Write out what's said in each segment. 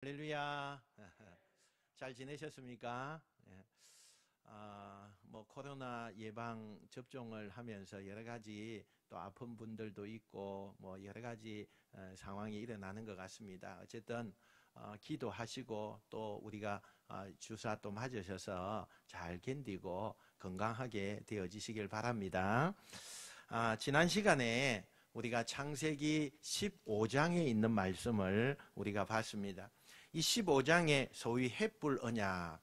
할렐루야. 잘 지내셨습니까? 코로나 예방 접종을 하면서 여러 가지 또 아픈 분들도 있고 여러 가지 상황이 일어나는 것 같습니다. 어쨌든 기도하시고 또 우리가 주사 또 맞으셔서 잘 견디고 건강하게 되어지시길 바랍니다. 지난 시간에 우리가 창세기 15장에 있는 말씀을 우리가 봤습니다. 이 15장에 소위 햇불 언약,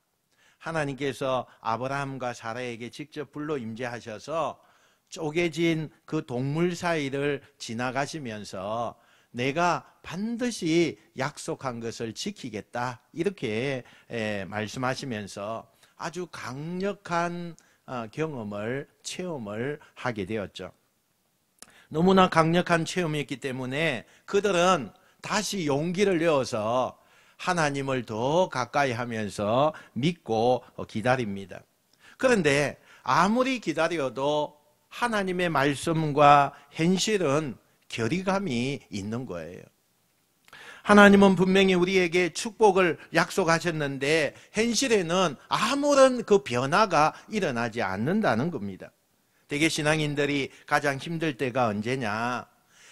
하나님께서 아브라함과 사라에게 직접 불로 임재하셔서 쪼개진 그 동물 사이를 지나가시면서 내가 반드시 약속한 것을 지키겠다 이렇게 말씀하시면서 아주 강력한 경험을 체험을 하게 되었죠. 너무나 강력한 체험이었기 때문에 그들은 다시 용기를 내어서 하나님을 더 가까이 하면서 믿고 기다립니다. 그런데 아무리 기다려도 하나님의 말씀과 현실은 괴리감이 있는 거예요. 하나님은 분명히 우리에게 축복을 약속하셨는데 현실에는 아무런 그 변화가 일어나지 않는다는 겁니다. 대개 신앙인들이 가장 힘들 때가 언제냐?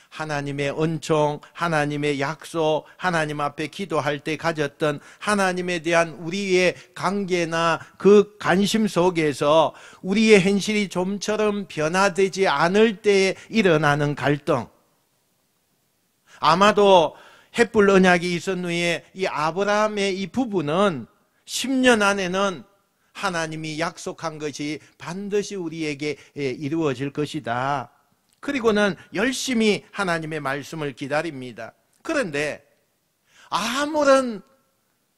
하나님의 은총, 하나님의 약속, 하나님 앞에 기도할 때 가졌던 하나님에 대한 우리의 관계나 그 관심 속에서 우리의 현실이 좀처럼 변화되지 않을 때에 일어나는 갈등. 아마도 햇불 언약이 있은 후에 이 아브라함의 이 부부는 10년 안에는 하나님이 약속한 것이 반드시 우리에게 이루어질 것이다. 그리고는 열심히 하나님의 말씀을 기다립니다. 그런데 아무런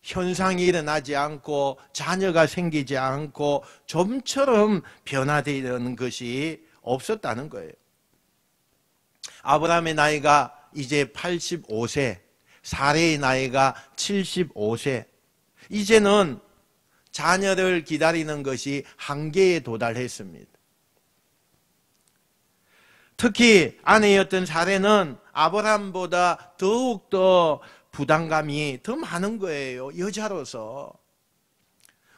현상이 일어나지 않고 자녀가 생기지 않고 좀처럼 변화되는 것이 없었다는 거예요. 아브라함의 나이가 이제 85세, 사레의 나이가 75세. 이제는 자녀를 기다리는 것이 한계에 도달했습니다. 특히 아내였던 사레는 아브라함보다 더욱더 부담감이 더 많은 거예요. 여자로서.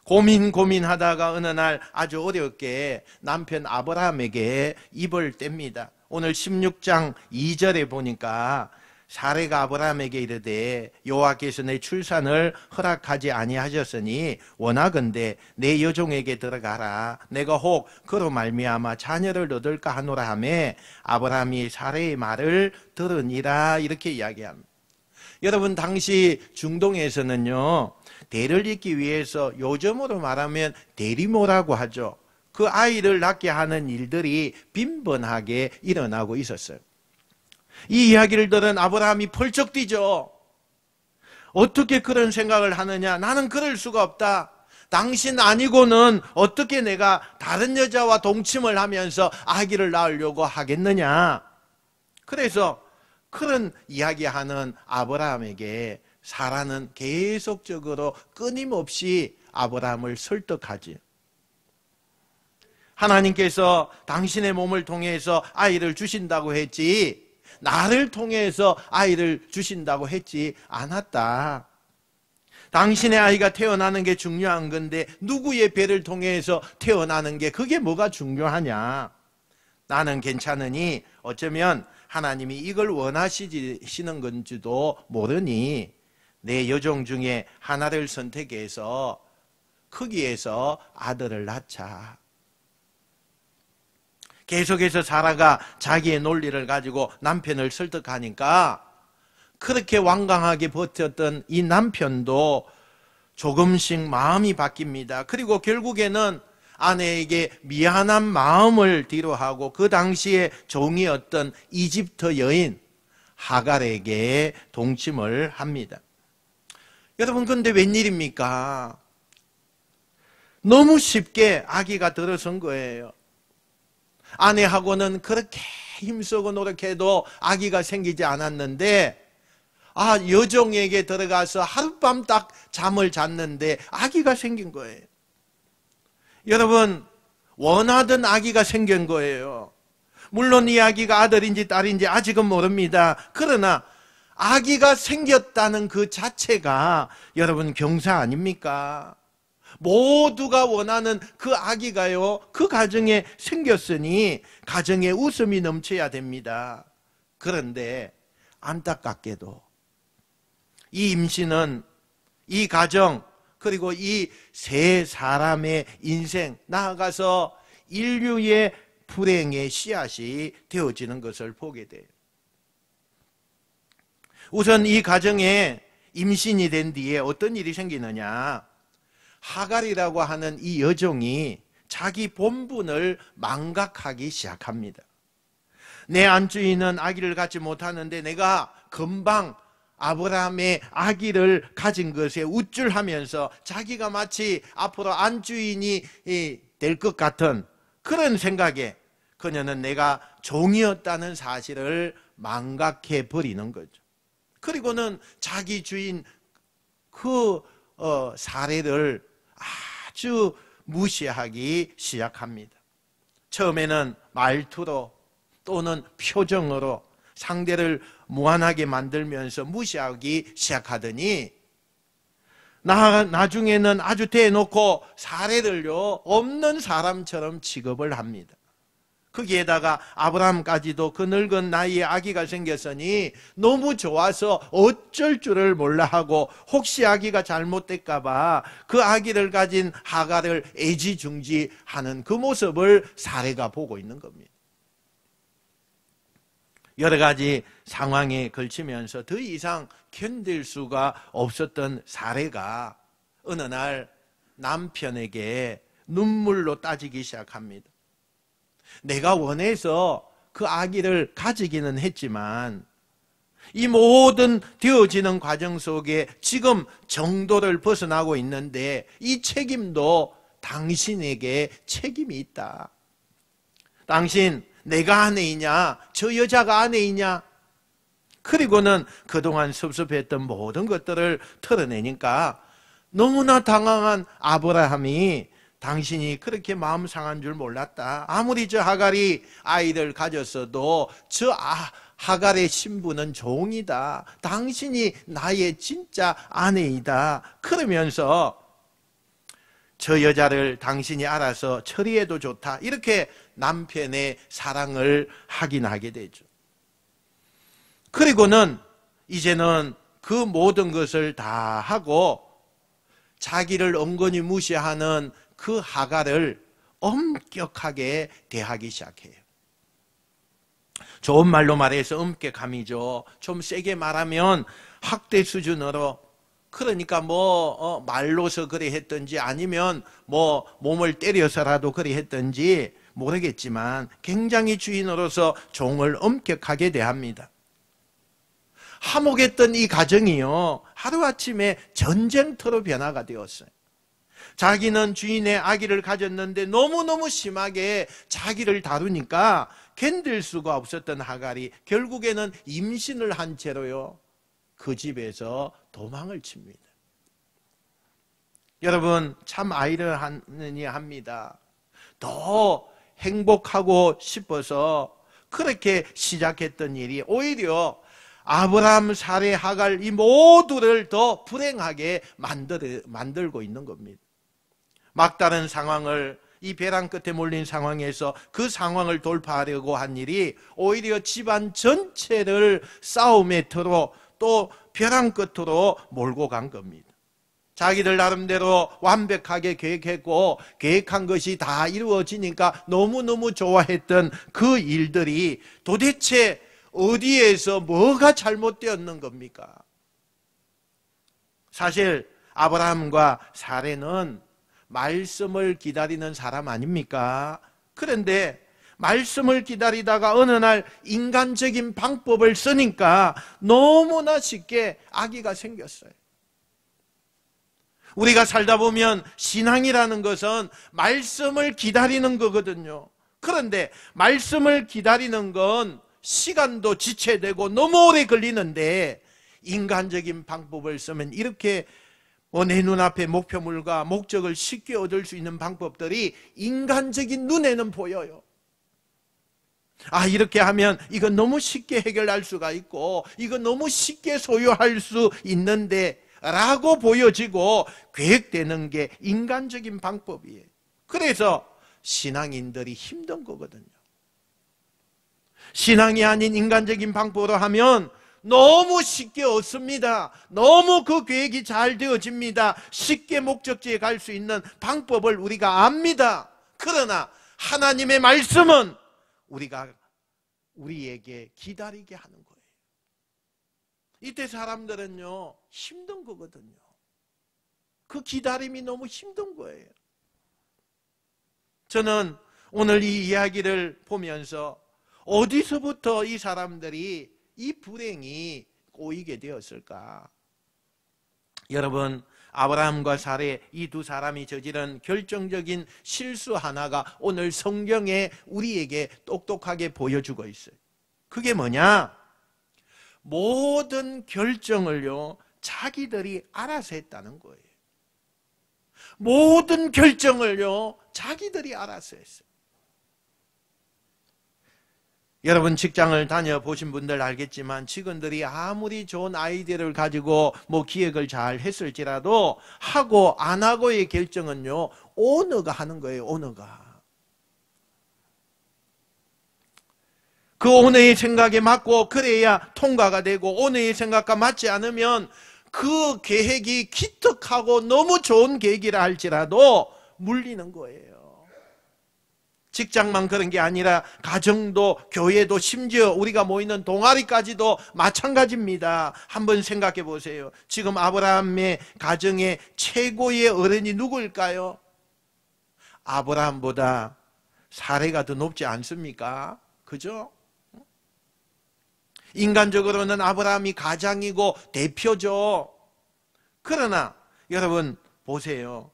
고민하다가 어느 날 아주 어렵게 남편 아브라함에게 입을 뗍니다. 오늘 16장 2절에 보니까 사레가 아브라함에게 이르되 여호와께서 내 출산을 허락하지 아니하셨으니 원하건대 내 여종에게 들어가라. 내가 혹 그로 말미암아 자녀를 얻을까 하노라 하매 아브라함이 사레의 말을 들으니라. 이렇게 이야기합니다. 여러분, 당시 중동에서는요, 대를 잇기 위해서 요즘으로 말하면 대리모라고 하죠. 그 아이를 낳게 하는 일들이 빈번하게 일어나고 있었어요. 이 이야기를 들은 아브라함이 펄쩍 뛰죠. 어떻게 그런 생각을 하느냐? 나는 그럴 수가 없다. 당신 아니고는 어떻게 내가 다른 여자와 동침을 하면서 아기를 낳으려고 하겠느냐? 그래서 그런 이야기하는 아브라함에게 사라는 계속적으로 끊임없이 아브라함을 설득하지. 하나님께서 당신의 몸을 통해서 아이를 주신다고 했지 나를 통해서 아이를 주신다고 했지 않았다. 당신의 아이가 태어나는 게 중요한 건데 누구의 배를 통해서 태어나는 게 그게 뭐가 중요하냐. 나는 괜찮으니 어쩌면 하나님이 이걸 원하시는 건지도 모르니 내 여종 중에 하나를 선택해서 거기에서 아들을 낳자. 계속해서 사라가 자기의 논리를 가지고 남편을 설득하니까 그렇게 완강하게 버텼던 이 남편도 조금씩 마음이 바뀝니다. 그리고 결국에는 아내에게 미안한 마음을 뒤로하고 그 당시에 종이었던 이집트 여인 하갈에게 동침을 합니다. 여러분, 근데 웬일입니까? 너무 쉽게 아기가 들어선 거예요. 아내하고는 그렇게 힘쓰고 노력해도 아기가 생기지 않았는데 여종에게 들어가서 하룻밤 딱 잠을 잤는데 아기가 생긴 거예요. 여러분, 원하던 아기가 생긴 거예요. 물론 이 아기가 아들인지 딸인지 아직은 모릅니다. 그러나 아기가 생겼다는 그 자체가 여러분 경사 아닙니까? 모두가 원하는 그 아기가요, 그 가정에 생겼으니 가정에 웃음이 넘쳐야 됩니다. 그런데 안타깝게도 이 임신은 이 가정, 그리고 이 세 사람의 인생, 나아가서 인류의 불행의 씨앗이 되어지는 것을 보게 돼요. 우선 이 가정에 임신이 된 뒤에 어떤 일이 생기느냐, 하갈이라고 하는 이 여종이 자기 본분을 망각하기 시작합니다. 내 안주인은 아기를 갖지 못하는데 내가 금방 아브라함의 아기를 가진 것에 우쭐하면서 자기가 마치 앞으로 안주인이 될 것 같은 그런 생각에 그녀는 내가 종이었다는 사실을 망각해 버리는 거죠. 그리고는 자기 주인 그 사례를 아주 무시하기 시작합니다. 처음에는 말투로 또는 표정으로 상대를 무안하게 만들면서 무시하기 시작하더니 나중에는 아주 대놓고 사례들요 없는 사람처럼 취급을 합니다. 거기에다가 아브라함까지도 그 늙은 나이에 아기가 생겼으니 너무 좋아서 어쩔 줄을 몰라 하고 혹시 아기가 잘못될까 봐 그 아기를 가진 하갈을 애지중지하는 그 모습을 사례가 보고 있는 겁니다. 여러 가지 상황에 걸치면서 더 이상 견딜 수가 없었던 사례가 어느 날 남편에게 눈물로 따지기 시작합니다. 내가 원해서 그 아기를 가지기는 했지만 이 모든 되어지는 과정 속에 지금 정도를 벗어나고 있는데 이 책임도 당신에게 책임이 있다. 당신 내가 아내이냐? 저 여자가 아내이냐? 그리고는 그동안 섭섭했던 모든 것들을 털어내니까 너무나 당황한 아브라함이 당신이 그렇게 마음 상한 줄 몰랐다. 아무리 저 하갈이 아이를 가졌어도 저 하갈의 신부는 종이다. 당신이 나의 진짜 아내이다. 그러면서 저 여자를 당신이 알아서 처리해도 좋다. 이렇게 남편의 사랑을 확인하게 되죠. 그리고는 이제는 그 모든 것을 다 하고 자기를 은근히 무시하는 그 하갈을 엄격하게 대하기 시작해요. 좋은 말로 말해서 엄격함이죠. 좀 세게 말하면 학대 수준으로, 그러니까 말로서 그래 했든지 아니면 몸을 때려서라도 그래 했든지 모르겠지만 굉장히 주인으로서 종을 엄격하게 대합니다. 화목했던 이 가정이요 하루아침에 전쟁터로 변화가 되었어요. 자기는 주인의 아기를 가졌는데 너무너무 심하게 자기를 다루니까 견딜 수가 없었던 하갈이 결국에는 임신을 한 채로요 그 집에서 도망을 칩니다. 여러분 참 아이러니합니다. 더 행복하고 싶어서 그렇게 시작했던 일이 오히려 아브라함, 사레, 하갈 이 모두를 더 불행하게 만들고 있는 겁니다. 막다른 상황을 이 벼랑 끝에 몰린 상황에서 그 상황을 돌파하려고 한 일이 오히려 집안 전체를 싸움의 터로 또 벼랑 끝으로 몰고 간 겁니다. 자기들 나름대로 완벽하게 계획했고 계획한 것이 다 이루어지니까 너무너무 좋아했던 그 일들이 도대체 어디에서 뭐가 잘못되었는 겁니까? 사실 아브라함과 사레는 말씀을 기다리는 사람 아닙니까? 그런데 말씀을 기다리다가 어느 날 인간적인 방법을 쓰니까 너무나 쉽게 아기가 생겼어요. 우리가 살다 보면 신앙이라는 것은 말씀을 기다리는 거거든요. 그런데 말씀을 기다리는 건 시간도 지체되고 너무 오래 걸리는데 인간적인 방법을 쓰면 이렇게 내 눈앞에 목표물과 목적을 쉽게 얻을 수 있는 방법들이 인간적인 눈에는 보여요. 이렇게 하면 이건 너무 쉽게 해결할 수가 있고 이건 너무 쉽게 소유할 수 있는데 라고 보여지고 계획되는 게 인간적인 방법이에요. 그래서 신앙인들이 힘든 거거든요. 신앙이 아닌 인간적인 방법으로 하면 너무 쉽게 얻습니다. 너무 그 계획이 잘 되어집니다. 쉽게 목적지에 갈 수 있는 방법을 우리가 압니다. 그러나 하나님의 말씀은 우리에게 기다리게 하는 거예요. 이때 사람들은요 힘든 거거든요. 그 기다림이 너무 힘든 거예요. 저는 오늘 이 이야기를 보면서 어디서부터 이 사람들이 이 불행이 꼬이게 되었을까? 여러분, 아브라함과 사레 이 두 사람이 저지른 결정적인 실수 하나가 오늘 성경에 우리에게 똑똑하게 보여주고 있어요. 그게 뭐냐? 모든 결정을요 자기들이 알아서 했다는 거예요. 모든 결정을요 자기들이 알아서 했어요. 여러분 직장을 다녀보신 분들 알겠지만 직원들이 아무리 좋은 아이디어를 가지고 기획을 잘 했을지라도 하고 안 하고의 결정은요 오너가 하는 거예요. 오너가 그 오너의 생각에 맞고 그래야 통과가 되고 오너의 생각과 맞지 않으면 그 계획이 기특하고 너무 좋은 계획이라 할지라도 물리는 거예요. 직장만 그런 게 아니라 가정도 교회도 심지어 우리가 모이는 동아리까지도 마찬가지입니다. 한번 생각해 보세요. 지금 아브라함의 가정의 최고의 어른이 누구일까요? 아브라함보다 사레가 더 높지 않습니까? 그죠? 인간적으로는 아브라함이 가장이고 대표죠. 그러나 여러분 보세요.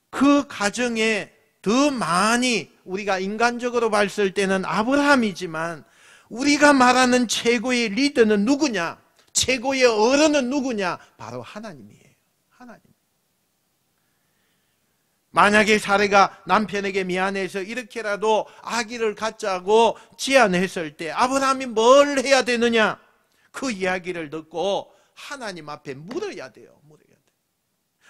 그 가정에 더 많이 우리가 인간적으로 봤을 때는 아브라함이지만 우리가 말하는 최고의 리더는 누구냐? 최고의 어른은 누구냐? 바로 하나님이에요. 하나님. 만약에 사레가 남편에게 미안해서 이렇게라도 아기를 갖자고 제안했을 때 아브라함이 뭘 해야 되느냐? 그 이야기를 듣고 하나님 앞에 물어야 돼요.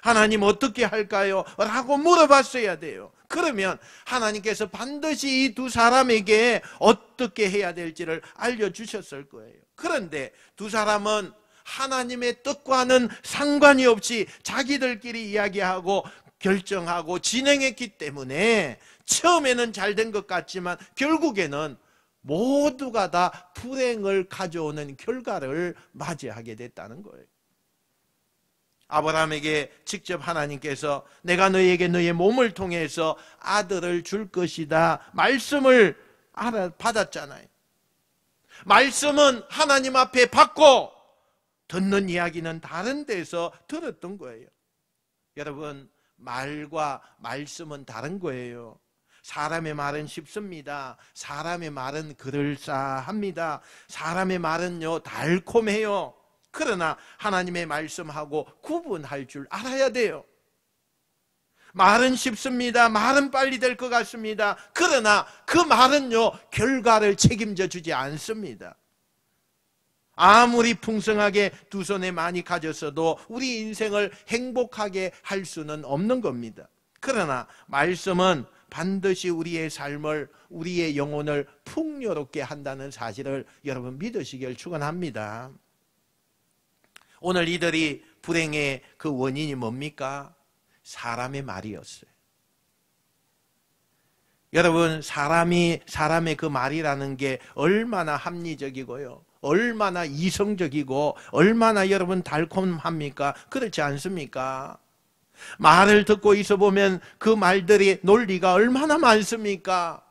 하나님 어떻게 할까요? 라고 물어봤어야 돼요. 그러면 하나님께서 반드시 이 두 사람에게 어떻게 해야 될지를 알려주셨을 거예요. 그런데 두 사람은 하나님의 뜻과는 상관이 없이 자기들끼리 이야기하고 결정하고 진행했기 때문에 처음에는 잘 된 것 같지만 결국에는 모두가 다 불행을 가져오는 결과를 맞이하게 됐다는 거예요. 아브라함에게 직접 하나님께서 내가 너에게 너의 몸을 통해서 아들을 줄 것이다 말씀을 받았잖아요. 말씀은 하나님 앞에 받고 듣는 이야기는 다른 데서 들었던 거예요. 여러분, 말과 말씀은 다른 거예요. 사람의 말은 쉽습니다. 사람의 말은 그럴싸합니다. 사람의 말은요 달콤해요. 그러나 하나님의 말씀하고 구분할 줄 알아야 돼요. 말은 쉽습니다. 말은 빨리 될 것 같습니다. 그러나 그 말은요 결과를 책임져 주지 않습니다. 아무리 풍성하게 두 손에 많이 가졌어도 우리 인생을 행복하게 할 수는 없는 겁니다. 그러나 말씀은 반드시 우리의 삶을, 우리의 영혼을 풍요롭게 한다는 사실을 여러분 믿으시길 축원합니다. 오늘 이들이 불행의 그 원인이 뭡니까? 사람의 말이었어요. 여러분, 사람의 그 말이라는 게 얼마나 합리적이고요, 얼마나 이성적이고 얼마나 여러분 달콤합니까? 그렇지 않습니까? 말을 듣고 있어 보면 그 말들이 논리가 얼마나 많습니까?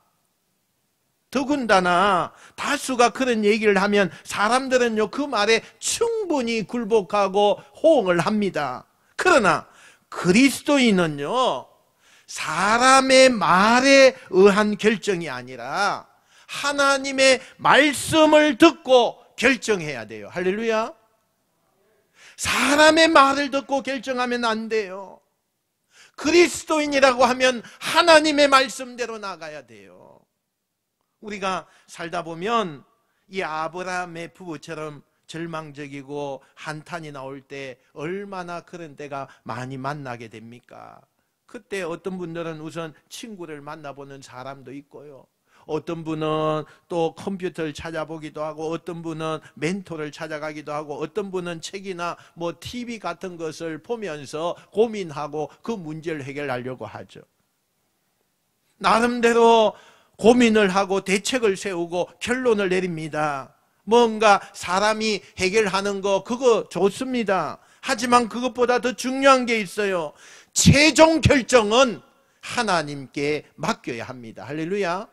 더군다나 다수가 그런 얘기를 하면 사람들은요 그 말에 충분히 굴복하고 호응을 합니다. 그러나 그리스도인은요 사람의 말에 의한 결정이 아니라 하나님의 말씀을 듣고 결정해야 돼요. 할렐루야. 사람의 말을 듣고 결정하면 안 돼요. 그리스도인이라고 하면 하나님의 말씀대로 나가야 돼요. 우리가 살다 보면 이 아브라함의 부부처럼 절망적이고 한탄이 나올 때 얼마나 그런 때가 많이 만나게 됩니까? 그때 어떤 분들은 우선 친구를 만나보는 사람도 있고요. 어떤 분은 또 컴퓨터를 찾아보기도 하고, 어떤 분은 멘토를 찾아가기도 하고, 어떤 분은 책이나 뭐 TV 같은 것을 보면서 고민하고 그 문제를 해결하려고 하죠. 나름대로 고민을 하고 대책을 세우고 결론을 내립니다. 뭔가 사람이 해결하는 거 그거 좋습니다. 하지만 그것보다 더 중요한 게 있어요. 최종 결정은 하나님께 맡겨야 합니다. 할렐루야.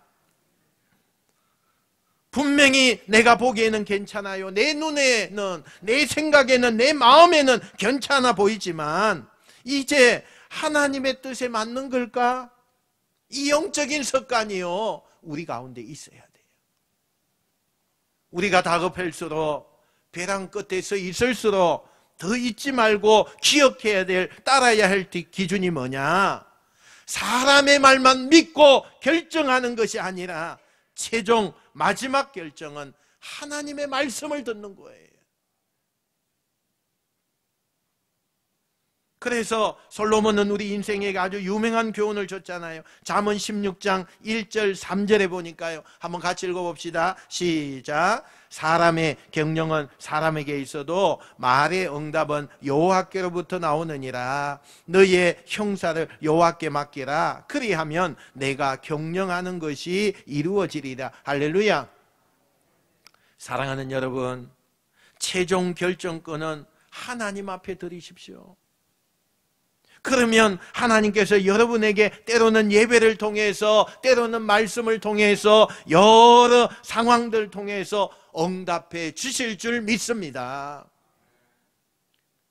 분명히 내가 보기에는 괜찮아요. 내 눈에는, 내 생각에는, 내 마음에는 괜찮아 보이지만 이제 하나님의 뜻에 맞는 걸까? 이 영적인 습관이요, 우리 가운데 있어야 돼요. 우리가 다급할수록, 벼랑 끝에 서 있을수록 더 잊지 말고 기억해야 될, 따라야 할 기준이 뭐냐? 사람의 말만 믿고 결정하는 것이 아니라 최종 마지막 결정은 하나님의 말씀을 듣는 거예요. 그래서 솔로몬은 우리 인생에게 아주 유명한 교훈을 줬잖아요. 잠언 16장 1절 3절에 보니까요, 한번 같이 읽어봅시다. 시작. 사람의 경영은 사람에게 있어도 말의 응답은 여호와께로부터 나오느니라. 너의 형사를 여호와께 맡기라. 그리하면 내가 경영하는 것이 이루어지리라. 할렐루야. 사랑하는 여러분, 최종 결정권은 하나님 앞에 드리십시오. 그러면 하나님께서 여러분에게 때로는 예배를 통해서, 때로는 말씀을 통해서, 여러 상황들을 통해서 응답해 주실 줄 믿습니다.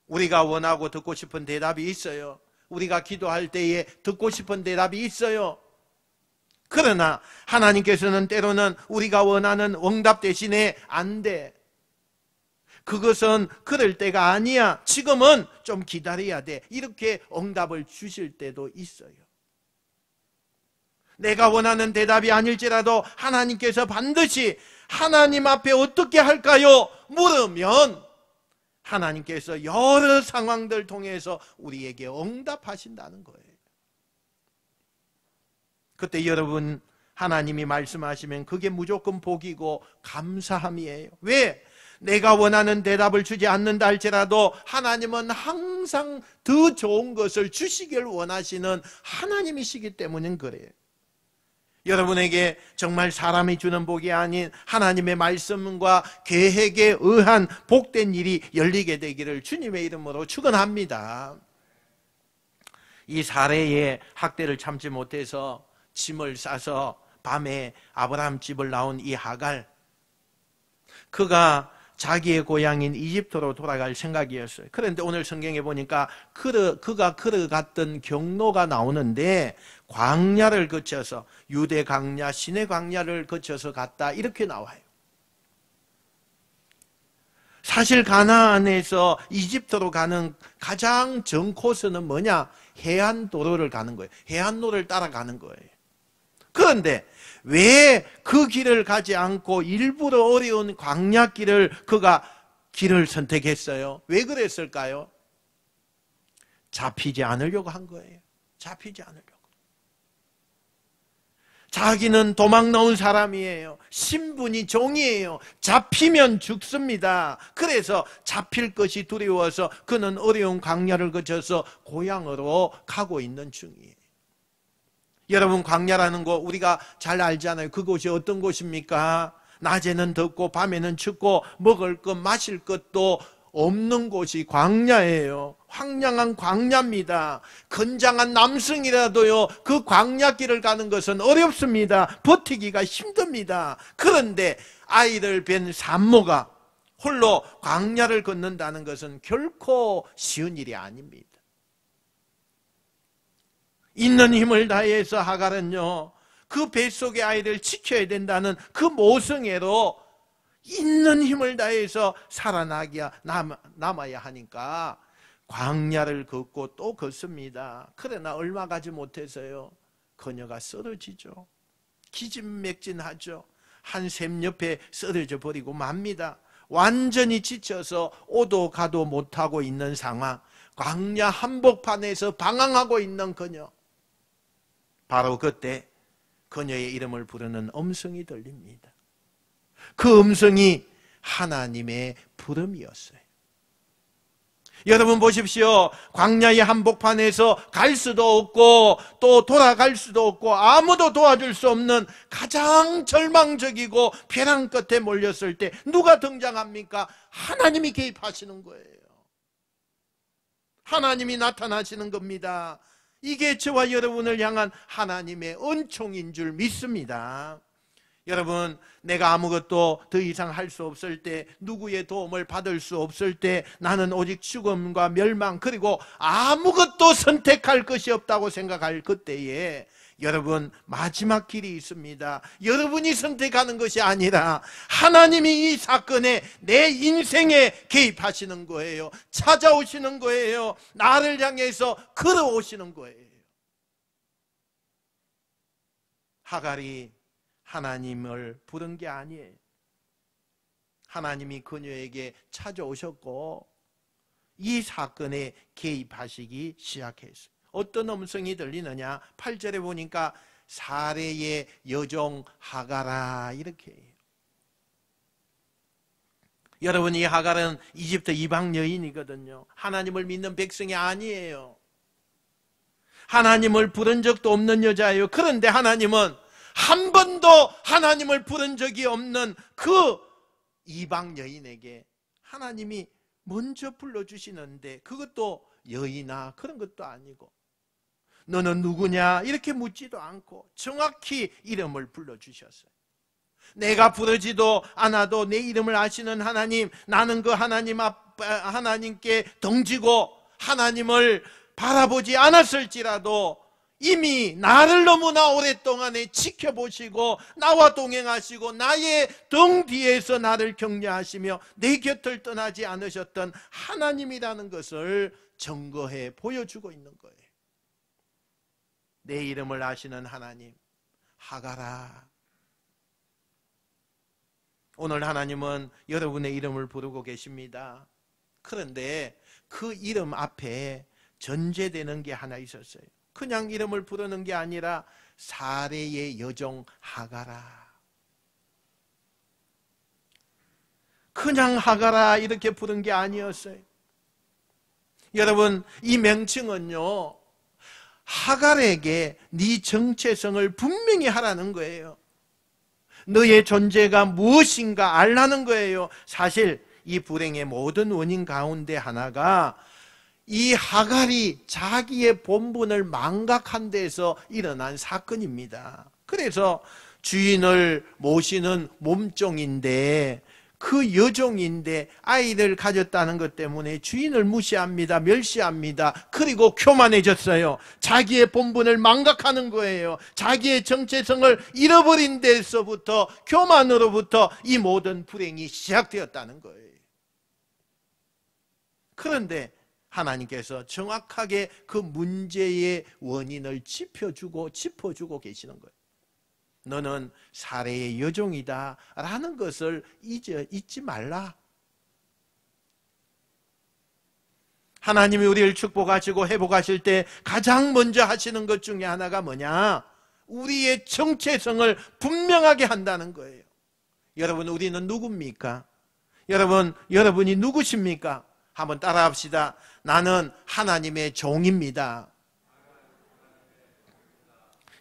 우리가 원하고 듣고 싶은 대답이 있어요. 우리가 기도할 때에 듣고 싶은 대답이 있어요. 그러나 하나님께서는 때로는 우리가 원하는 응답 대신에 안 돼, 그것은 그럴 때가 아니야, 지금은 좀 기다려야 돼, 이렇게 응답을 주실 때도 있어요. 내가 원하는 대답이 아닐지라도 하나님께서 반드시 하나님 앞에 어떻게 할까요? 물으면 하나님께서 여러 상황들 통해서 우리에게 응답하신다는 거예요. 그때 여러분, 하나님이 말씀하시면 그게 무조건 복이고 감사함이에요. 왜? 내가 원하는 대답을 주지 않는다 할지라도 하나님은 항상 더 좋은 것을 주시길 원하시는 하나님이시기 때문인 거예요. 여러분에게 정말 사람이 주는 복이 아닌 하나님의 말씀과 계획에 의한 복된 일이 열리게 되기를 주님의 이름으로 축원합니다. 이 사례의 학대를 참지 못해서 짐을 싸서 밤에 아브라함 집을 나온 이 하갈, 그가 자기의 고향인 이집트로 돌아갈 생각이었어요. 그런데 오늘 성경에 보니까 그가 걸어갔던 경로가 나오는데 광야를 거쳐서, 유대 광야, 시내 광야를 거쳐서 갔다, 이렇게 나와요. 사실 가나안에서 이집트로 가는 가장 정 코스는 뭐냐? 해안도로를 가는 거예요. 해안로를 따라가는 거예요. 그런데 왜 그 길을 가지 않고 일부러 어려운 광야길을 그가 길을 선택했어요? 왜 그랬을까요? 잡히지 않으려고 한 거예요. 잡히지 않으려고. 자기는 도망 나온 사람이에요. 신분이 종이에요. 잡히면 죽습니다. 그래서 잡힐 것이 두려워서 그는 어려운 광야를 거쳐서 고향으로 가고 있는 중이에요. 여러분, 광야라는 거 우리가 잘 알잖아요. 그곳이 어떤 곳입니까? 낮에는 덥고 밤에는 춥고 먹을 것 마실 것도 없는 곳이 광야예요. 황량한 광야입니다. 건장한 남성이라도요, 그 광야길을 가는 것은 어렵습니다. 버티기가 힘듭니다. 그런데 아이를 뵌 산모가 홀로 광야를 걷는다는 것은 결코 쉬운 일이 아닙니다. 있는 힘을 다해서 하갈은요, 그 뱃속의 아이를 지켜야 된다는 그 모성애로 있는 힘을 다해서 남아야 하니까 광야를 걷고 또 걷습니다. 그러나 얼마 가지 못해서요, 그녀가 쓰러지죠. 기진맥진하죠. 한 샘 옆에 쓰러져 버리고 맙니다. 완전히 지쳐서 오도 가도 못하고 있는 상황, 광야 한복판에서 방황하고 있는 그녀. 바로 그때 그녀의 이름을 부르는 음성이 들립니다. 그 음성이 하나님의 부름이었어요. 여러분 보십시오. 광야의 한복판에서 갈 수도 없고 또 돌아갈 수도 없고 아무도 도와줄 수 없는 가장 절망적이고 벼랑 끝에 몰렸을 때 누가 등장합니까? 하나님이 개입하시는 거예요. 하나님이 나타나시는 겁니다. 이게 저와 여러분을 향한 하나님의 은총인 줄 믿습니다. 여러분, 내가 아무것도 더 이상 할 수 없을 때, 누구의 도움을 받을 수 없을 때, 나는 오직 죽음과 멸망, 그리고 아무것도 선택할 것이 없다고 생각할 그때에 여러분, 마지막 길이 있습니다. 여러분이 선택하는 것이 아니라 하나님이 이 사건에, 내 인생에 개입하시는 거예요. 찾아오시는 거예요. 나를 향해서 걸어오시는 거예요. 하갈이 하나님을 부른 게 아니에요. 하나님이 그녀에게 찾아오셨고 이 사건에 개입하시기 시작했어요. 어떤 음성이 들리느냐? 8절에 보니까 사레의 여종 하갈아 이렇게 해요. 여러분, 이 하갈은 이집트 이방 여인이거든요. 하나님을 믿는 백성이 아니에요. 하나님을 부른 적도 없는 여자예요. 그런데 하나님은 한 번도 하나님을 부른 적이 없는 그 이방 여인에게 하나님이 먼저 불러주시는데, 그것도 여인아 그런 것도 아니고 너는 누구냐 이렇게 묻지도 않고 정확히 이름을 불러주셨어요. 내가 부르지도 않아도 내 이름을 아시는 하나님, 나는 그 하나님께 등지고 하나님을 바라보지 않았을지라도 이미 나를 너무나 오랫동안에 지켜보시고 나와 동행하시고 나의 등 뒤에서 나를 격려하시며 내 곁을 떠나지 않으셨던 하나님이라는 것을 증거해 보여주고 있는 거예요. 내 이름을 아시는 하나님, 하갈아. 오늘 하나님은 여러분의 이름을 부르고 계십니다. 그런데 그 이름 앞에 전제되는 게 하나 있었어요. 그냥 이름을 부르는 게 아니라 사레의 여종 하갈아. 그냥 하갈아 이렇게 부른 게 아니었어요. 여러분, 이 명칭은요, 하갈에게 네 정체성을 분명히 하라는 거예요. 너의 존재가 무엇인가 알라는 거예요. 사실 이 불행의 모든 원인 가운데 하나가 이 하갈이 자기의 본분을 망각한 데서 일어난 사건입니다. 그래서 주인을 모시는 몸종인데, 그 여종인데 아이를 가졌다는 것 때문에 주인을 무시합니다. 멸시합니다. 그리고 교만해졌어요. 자기의 본분을 망각하는 거예요. 자기의 정체성을 잃어버린 데서부터, 교만으로부터 이 모든 불행이 시작되었다는 거예요. 그런데 하나님께서 정확하게 그 문제의 원인을 짚어주고 계시는 거예요. 너는 사레의 여종이다 라는 것을 잊지 말라. 하나님이 우리를 축복하시고 회복하실 때 가장 먼저 하시는 것 중에 하나가 뭐냐? 우리의 정체성을 분명하게 한다는 거예요. 여러분, 우리는 누굽니까? 여러분이 누구십니까? 한번 따라합시다. 나는 하나님의 종입니다.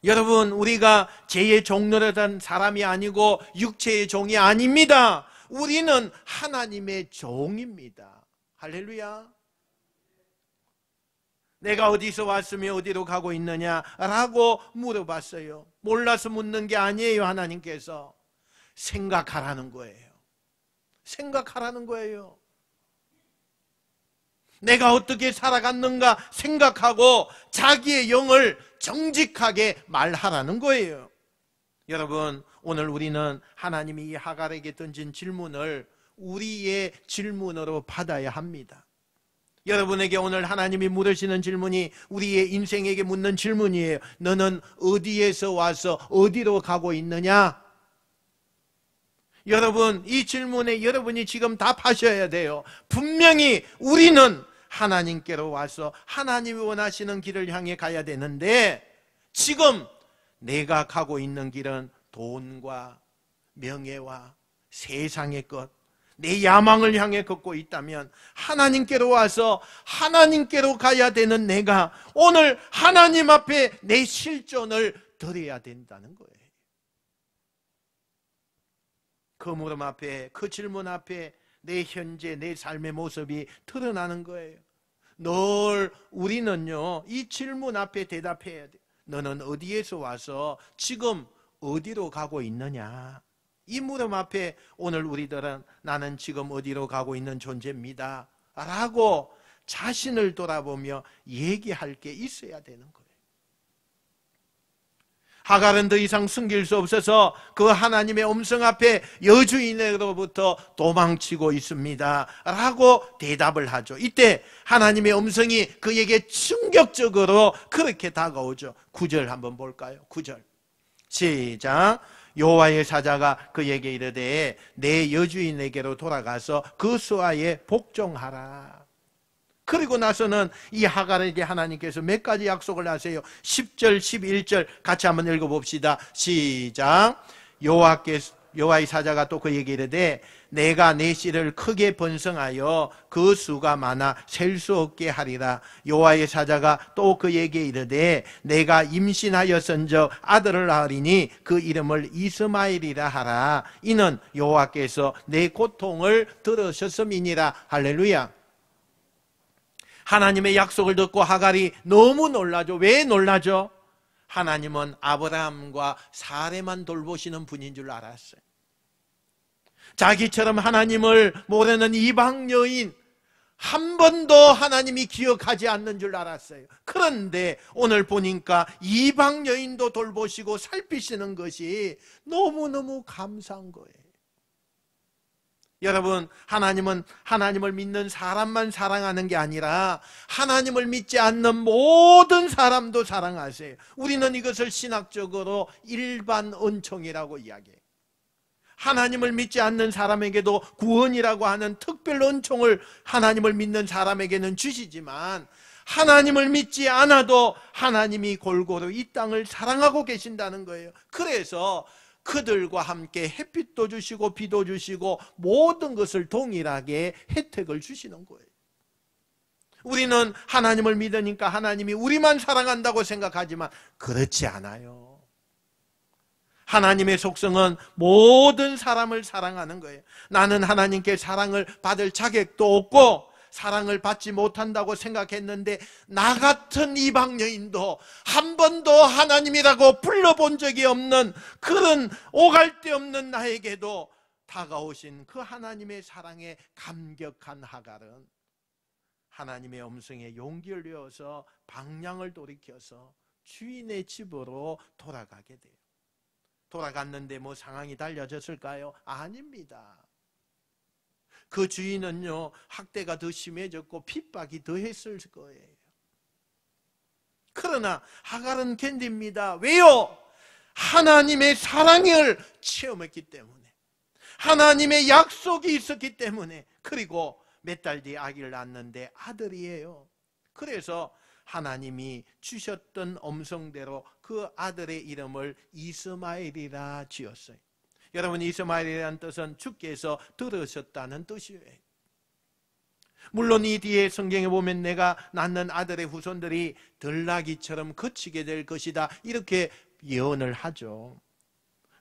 여러분, 우리가 죄의 종노릇한 사람이 아니고 육체의 종이 아닙니다. 우리는 하나님의 종입니다. 할렐루야. 내가 어디서 왔으며 어디로 가고 있느냐라고 물어봤어요. 몰라서 묻는 게 아니에요. 하나님께서 생각하라는 거예요. 생각하라는 거예요. 내가 어떻게 살아갔는가 생각하고 자기의 영을 정직하게 말하라는 거예요. 여러분, 오늘 우리는 하나님이 이 하갈에게 던진 질문을 우리의 질문으로 받아야 합니다. 여러분에게 오늘 하나님이 물으시는 질문이 우리의 인생에게 묻는 질문이에요. 너는 어디에서 와서 어디로 가고 있느냐? 여러분, 이 질문에 여러분이 지금 답하셔야 돼요. 분명히 우리는 하나님께로 와서 하나님이 원하시는 길을 향해 가야 되는데, 지금 내가 가고 있는 길은 돈과 명예와 세상의 것, 내 야망을 향해 걷고 있다면 하나님께로 와서 하나님께로 가야 되는 내가 오늘 하나님 앞에 내 실존을 드려야 된다는 거예요. 그 물음 앞에, 그 질문 앞에 내 현재, 내 삶의 모습이 드러나는 거예요. 늘 우리는요, 이 질문 앞에 대답해야 돼요. 너는 어디에서 와서 지금 어디로 가고 있느냐? 이 물음 앞에 오늘 우리들은 나는 지금 어디로 가고 있는 존재입니다 라고 자신을 돌아보며 얘기할 게 있어야 되는 거예요. 하갈은 더 이상 숨길 수 없어서 그 하나님의 음성 앞에 여주인으로부터 도망치고 있습니다 라고 대답을 하죠. 이때 하나님의 음성이 그에게 충격적으로 그렇게 다가오죠. 9절 한번 볼까요? 9절 시작. 여호와의 사자가 그에게 이르되 내 여주인에게로 돌아가서 그 수하에 복종하라. 그리고 나서는 이 하갈에게 하나님께서 몇 가지 약속을 하세요. 10절 11절 같이 한번 읽어봅시다. 시작. 여호와의 사자가 또 그에게 이르되 내가 내 씨를 크게 번성하여 그 수가 많아 셀 수 없게 하리라. 여호와의 사자가 또 그에게 이르되 내가 임신하였은즉 아들을 낳으리니 그 이름을 이스마엘이라 하라. 이는 여호와께서 내 고통을 들으셨음이니라. 할렐루야. 하나님의 약속을 듣고 하갈이 너무 놀라죠. 왜 놀라죠? 하나님은 아브라함과 사레만 돌보시는 분인 줄 알았어요. 자기처럼 하나님을 모르는 이방 여인 한 번도 하나님이 기억하지 않는 줄 알았어요. 그런데 오늘 보니까 이방 여인도 돌보시고 살피시는 것이 너무너무 감사한 거예요. 여러분, 하나님은 하나님을 믿는 사람만 사랑하는 게 아니라 하나님을 믿지 않는 모든 사람도 사랑하세요. 우리는 이것을 신학적으로 일반 은총이라고 이야기해요. 하나님을 믿지 않는 사람에게도 구원이라고 하는 특별 은총을 하나님을 믿는 사람에게는 주시지만, 하나님을 믿지 않아도 하나님이 골고루 이 땅을 사랑하고 계신다는 거예요. 그래서 그들과 함께 햇빛도 주시고 비도 주시고 모든 것을 동일하게 혜택을 주시는 거예요. 우리는 하나님을 믿으니까 하나님이 우리만 사랑한다고 생각하지만 그렇지 않아요. 하나님의 속성은 모든 사람을 사랑하는 거예요. 나는 하나님께 사랑을 받을 자격도 없고 사랑을 받지 못한다고 생각했는데, 나 같은 이방 여인도 한 번도 하나님이라고 불러본 적이 없는 그런 오갈 데 없는 나에게도 다가오신 그 하나님의 사랑에 감격한 하갈은 하나님의 음성에 용기를 내어서 방향을 돌이켜서 주인의 집으로 돌아가게 돼요. 돌아갔는데 뭐 상황이 달라졌을까요? 아닙니다. 그 주인은요, 학대가 더 심해졌고 핍박이 더 했을 거예요. 그러나 하갈은 견딥니다. 왜요? 하나님의 사랑을 체험했기 때문에, 하나님의 약속이 있었기 때문에. 그리고 몇 달 뒤에 아기를 낳았는데 아들이에요. 그래서 하나님이 주셨던 음성대로 그 아들의 이름을 이스마엘이라 지었어요. 여러분, 이스마엘이라는 뜻은 주께서 들으셨다는 뜻이에요. 물론 이 뒤에 성경에 보면 내가 낳는 아들의 후손들이 들나귀처럼 거치게 될 것이다, 이렇게 예언을 하죠.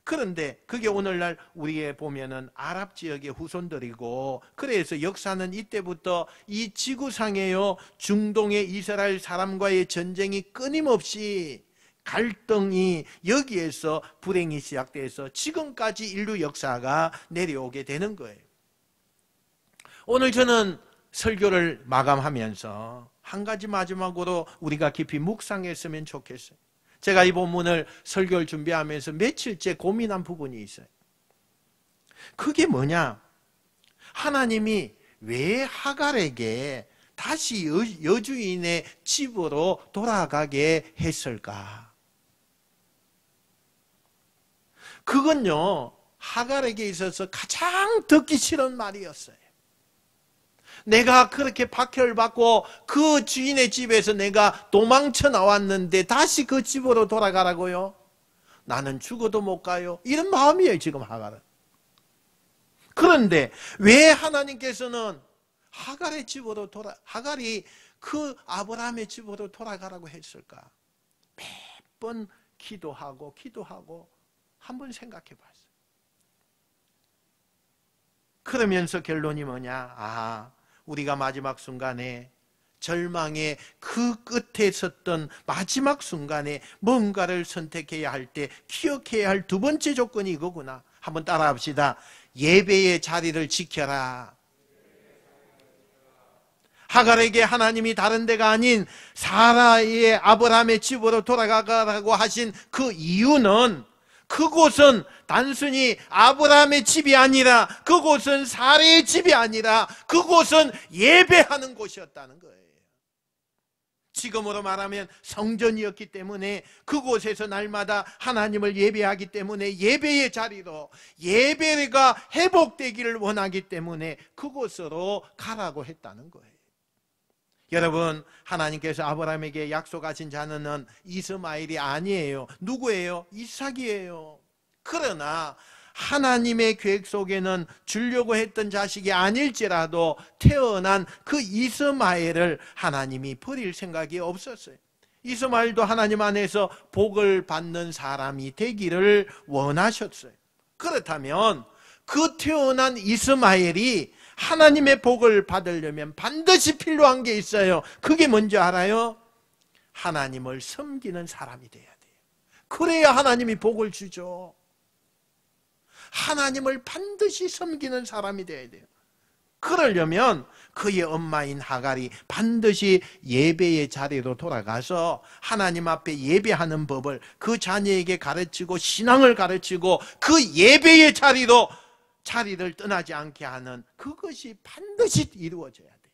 그런데 그게 오늘날 우리에 보면은 아랍 지역의 후손들이고, 그래서 역사는 이때부터 이 지구상에요, 중동의 이스라엘 사람과의 전쟁이 끊임없이 갈등이 여기에서 불행이 시작돼서 지금까지 인류 역사가 내려오게 되는 거예요. 오늘 저는 설교를 마감하면서 한 가지 마지막으로 우리가 깊이 묵상했으면 좋겠어요. 제가 이 본문을 설교를 준비하면서 며칠째 고민한 부분이 있어요. 그게 뭐냐? 하나님이 왜 하갈에게 다시 여주인의 집으로 돌아가게 했을까? 그건요, 하갈에게 있어서 가장 듣기 싫은 말이었어요. 내가 그렇게 박해를 받고 그 주인의 집에서 내가 도망쳐 나왔는데 다시 그 집으로 돌아가라고요? 나는 죽어도 못 가요. 이런 마음이에요, 지금 하갈은. 그런데 왜 하나님께서는 하갈이 그 아브라함의 집으로 돌아가라고 했을까? 몇 번 기도하고 한번 생각해 봤어요. 그러면서 결론이 뭐냐? 우리가 마지막 순간에, 절망의 그 끝에 섰던 마지막 순간에 뭔가를 선택해야 할 때 기억해야 할 두 번째 조건이 이거구나. 한번 따라합시다. 예배의 자리를 지켜라. 하갈에게 하나님이 다른 데가 아닌 사라의 아브라함의 집으로 돌아가라고 하신 그 이유는, 그곳은 단순히 아브라함의 집이 아니라, 그곳은 사라의 집이 아니라, 그곳은 예배하는 곳이었다는 거예요. 지금으로 말하면 성전이었기 때문에, 그곳에서 날마다 하나님을 예배하기 때문에 예배의 자리로, 예배가 회복되기를 원하기 때문에 그곳으로 가라고 했다는 거예요. 여러분, 하나님께서 아브라함에게 약속하신 자는 이스마엘이 아니에요. 누구예요? 이삭이에요. 그러나 하나님의 계획 속에는 주려고 했던 자식이 아닐지라도 태어난 그 이스마엘을 하나님이 버릴 생각이 없었어요. 이스마엘도 하나님 안에서 복을 받는 사람이 되기를 원하셨어요. 그렇다면 그 태어난 이스마엘이 하나님의 복을 받으려면 반드시 필요한 게 있어요. 그게 뭔지 알아요? 하나님을 섬기는 사람이 돼야 돼요. 그래야 하나님이 복을 주죠. 하나님을 반드시 섬기는 사람이 돼야 돼요. 그러려면 그의 엄마인 하갈이 반드시 예배의 자리로 돌아가서 하나님 앞에 예배하는 법을 그 자녀에게 가르치고 신앙을 가르치고 그 예배의 자리를 떠나지 않게 하는, 그것이 반드시 이루어져야 돼요.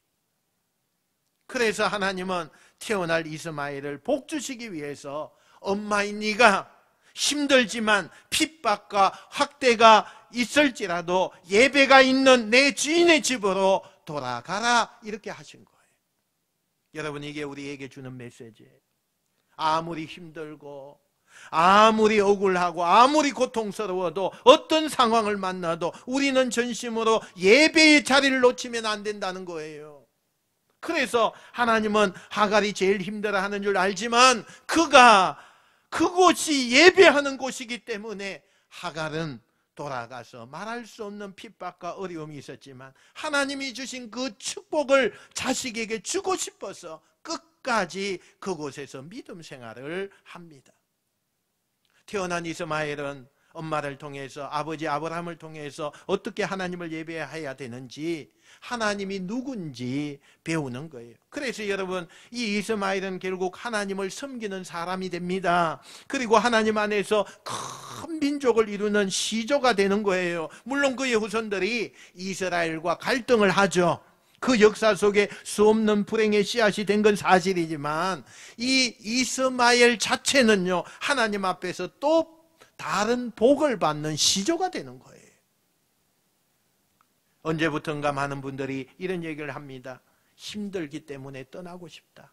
그래서 하나님은 태어날 이스마엘을 복 주시기 위해서 엄마인 네가 힘들지만 핍박과 학대가 있을지라도 예배가 있는 내 주인의 집으로 돌아가라, 이렇게 하신 거예요. 여러분, 이게 우리에게 주는 메시지예요. 아무리 힘들고 아무리 억울하고 아무리 고통스러워도 어떤 상황을 만나도 우리는 전심으로 예배의 자리를 놓치면 안 된다는 거예요. 그래서 하나님은 하갈이 제일 힘들어하는 줄 알지만 그곳이 예배하는 곳이기 때문에 하갈은 돌아가서 말할 수 없는 핍박과 어려움이 있었지만 하나님이 주신 그 축복을 자식에게 주고 싶어서 끝까지 그곳에서 믿음 생활을 합니다. 태어난 이스마엘은 엄마를 통해서, 아버지 아브라함을 통해서 어떻게 하나님을 예배해야 되는지, 하나님이 누군지 배우는 거예요. 그래서 여러분, 이 이스마엘은 결국 하나님을 섬기는 사람이 됩니다. 그리고 하나님 안에서 큰 민족을 이루는 시조가 되는 거예요. 물론 그의 후손들이 이스라엘과 갈등을 하죠. 그 역사 속에 수없는 불행의 씨앗이 된 건 사실이지만 이 이스마엘 자체는요, 하나님 앞에서 또 다른 복을 받는 시조가 되는 거예요. 언제부턴가 많은 분들이 이런 얘기를 합니다. 힘들기 때문에 떠나고 싶다.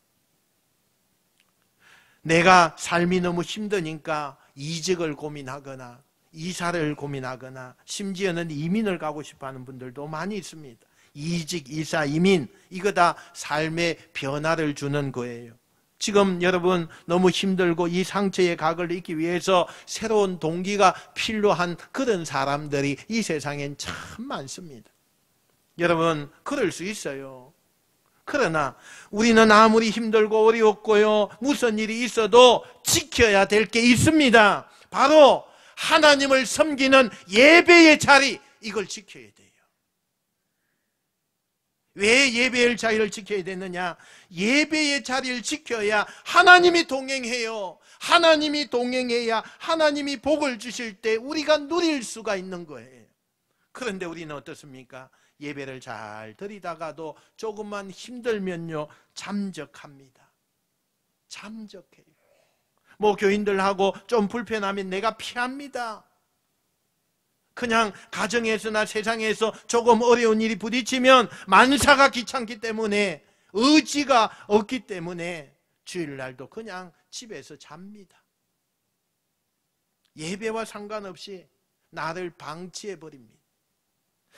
내가 삶이 너무 힘드니까 이직을 고민하거나 이사를 고민하거나 심지어는 이민을 가고 싶어하는 분들도 많이 있습니다. 이직, 이사, 이민, 이거 다 삶의 변화를 주는 거예요. 지금 여러분 너무 힘들고 이 상처의 각을 잊기 위해서 새로운 동기가 필요한 그런 사람들이 이 세상엔 참 많습니다. 여러분, 그럴 수 있어요. 그러나 우리는 아무리 힘들고 어려웠고요, 무슨 일이 있어도 지켜야 될 게 있습니다. 바로 하나님을 섬기는 예배의 자리, 이걸 지켜야 돼요. 왜 예배의 자리를 지켜야 되느냐? 예배의 자리를 지켜야 하나님이 동행해요. 하나님이 동행해야 하나님이 복을 주실 때 우리가 누릴 수가 있는 거예요. 그런데 우리는 어떻습니까? 예배를 잘 드리다가도 조금만 힘들면요 잠적합니다. 잠적해요. 뭐 교인들하고 좀 불편하면 내가 피합니다. 그냥 가정에서나 세상에서 조금 어려운 일이 부딪히면 만사가 귀찮기 때문에, 의지가 없기 때문에 주일날도 그냥 집에서 잡니다. 예배와 상관없이 나를 방치해버립니다.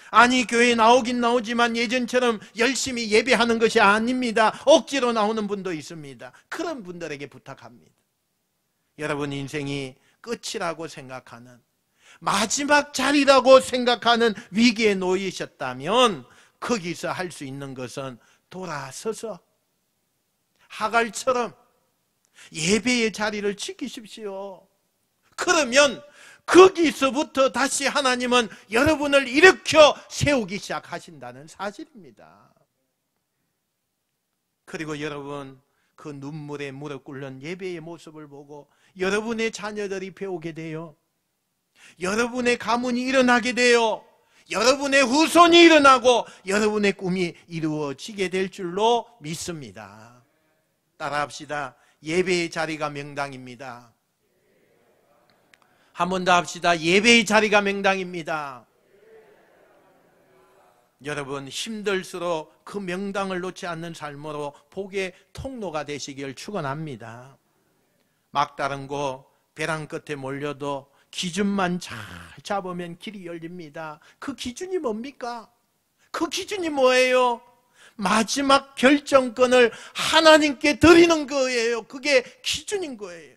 아니, 교회에 나오긴 나오지만 예전처럼 열심히 예배하는 것이 아닙니다. 억지로 나오는 분도 있습니다. 그런 분들에게 부탁합니다. 여러분 인생이 끝이라고 생각하는, 마지막 자리라고 생각하는 위기에 놓이셨다면 거기서 할 수 있는 것은 돌아서서 하갈처럼 예배의 자리를 지키십시오. 그러면 거기서부터 다시 하나님은 여러분을 일으켜 세우기 시작하신다는 사실입니다. 그리고 여러분 그 눈물에 무릎 꿇는 예배의 모습을 보고 여러분의 자녀들이 배우게 돼요. 여러분의 가문이 일어나게 돼요. 여러분의 후손이 일어나고 여러분의 꿈이 이루어지게 될 줄로 믿습니다. 따라합시다. 예배의 자리가 명당입니다. 한 번 더 합시다. 예배의 자리가 명당입니다. 여러분 힘들수록 그 명당을 놓지 않는 삶으로 복의 통로가 되시길 축원합니다. 막다른 곳 벼랑 끝에 몰려도 기준만 잘 잡으면 길이 열립니다. 그 기준이 뭡니까? 그 기준이 뭐예요? 마지막 결정권을 하나님께 드리는 거예요. 그게 기준인 거예요.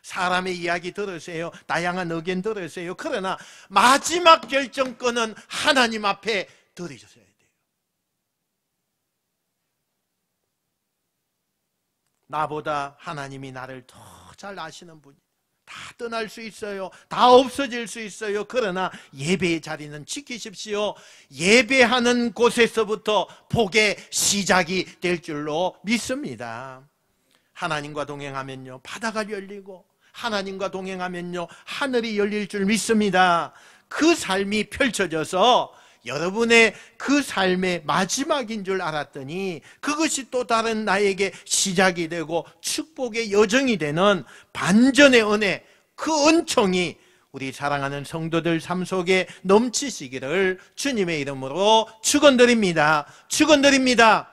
사람의 이야기 들으세요. 다양한 의견 들으세요. 그러나 마지막 결정권은 하나님 앞에 드리셔야 돼요. 나보다 하나님이 나를 더 잘 아시는 분이, 다 떠날 수 있어요. 다 없어질 수 있어요. 그러나 예배의 자리는 지키십시오. 예배하는 곳에서부터 복의 시작이 될 줄로 믿습니다. 하나님과 동행하면요 바다가 열리고, 하나님과 동행하면요 하늘이 열릴 줄 믿습니다. 그 삶이 펼쳐져서 여러분의 그 삶의 마지막인 줄 알았더니 그것이 또 다른 나에게 시작이 되고 축복의 여정이 되는 반전의 은혜, 그 은총이 우리 사랑하는 성도들 삶 속에 넘치시기를 주님의 이름으로 축원드립니다. 축원드립니다.